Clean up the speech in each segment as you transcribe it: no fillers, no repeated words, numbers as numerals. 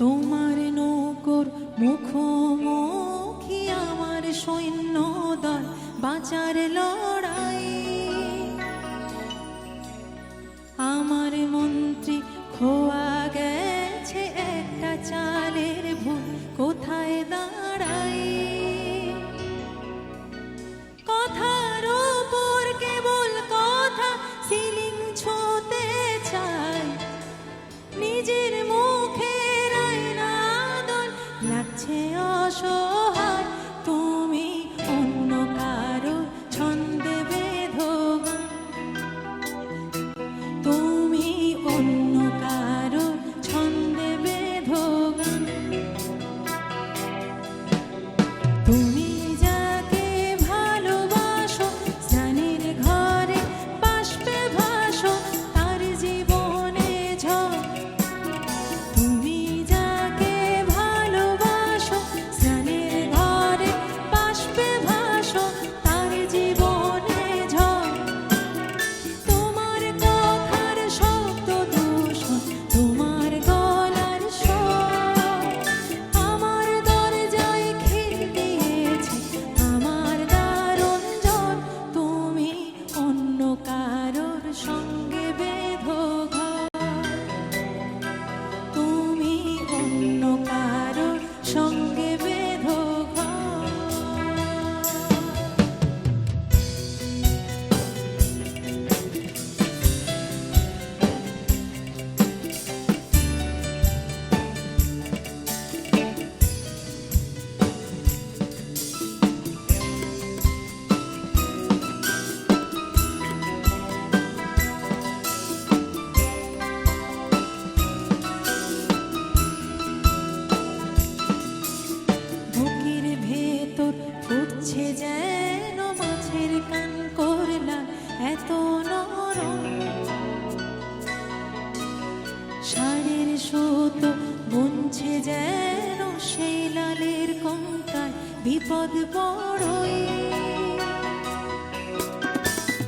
তোমার নৌকোর মুখোমুখি আমার সৈন্যদল বাঁচার লড়াই। আমার মন্ত্রী খোয়া গেছে একটা চালের ভুল কোথায় দাঁড়াই। কথার উপর কেবল কথা সিলিং ছুঁতে চাই, নিজের মুখের আয়নাদল লাগছে অসহায়। তুমি অন্য কারো ছন্দে বেঁধো গান, তুমি অন্য কারো ছন্দে বেঁধো গান। তুমি যাকে ভালোবাসো স্নানের ঘরে বাষ্পে ভাসো তার জীবনে ঝড়। তুমি যাকে ভালোবাসো স্নানের ঘরে বাষ্পে ভাসো তার জীবনে ঝড়। তোমার কথার শব্দ দূষণ, তোমার গলার স্বর আমার দরজায় খিল দিয়েছে, আমার দারুণ ঝড়। তুমি অন্য কারোর সঙ্গে বেঁধো ঘর, তুমি অন্য কারোর সঙ্গে বেঁধো ঘর। বুকের ভেতর ফুটছে যেন মাছের কান করলা এত নরম। ষাঁড়ের সুতো বুনছে যেন সেই লালের কঙ্কাল, বিপদ বড়ই।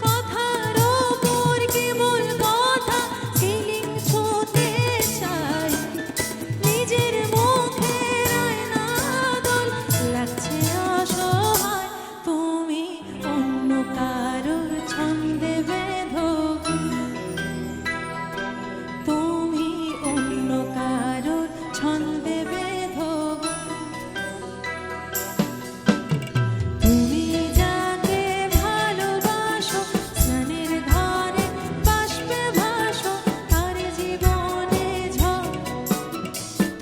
কথার উপর কেবল কথা সিলিং ছুঁতে চাই, নিজের মুখের আয়নাদল লাগছে অসহায়। তুমি অন্য কারোর ছন্দে বেঁধো গান, তুমি অন্য কারোর ছন্দে বেঁধো গান। তুমি যাকে ভালোবাসো স্নানের ঘরে বাষ্পে ভাসো তার জীবনে ঝড়।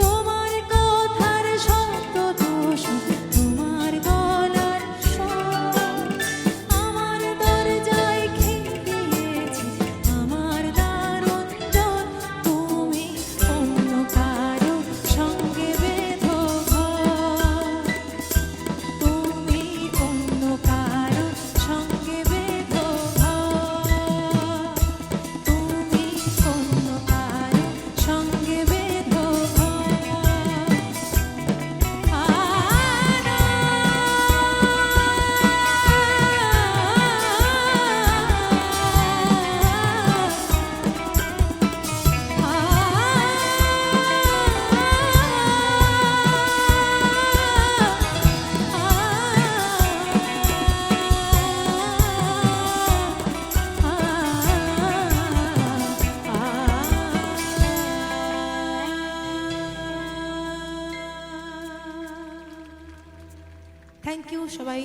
তোমার কথার শব্দ দূষণ, তোমার গলার স্বর আমার দরজায় খিল দিয়েছে, আমার দারুণ ঝড়। তুমি অন্য কারো সঙ্গে বেঁধো ঘর, তুমি অন্য কারো সঙ্গে বেঁধো ঘর, তুমি অন্য কারো সঙ্গে বেঁধো থ্যাংক ইউ সবাই।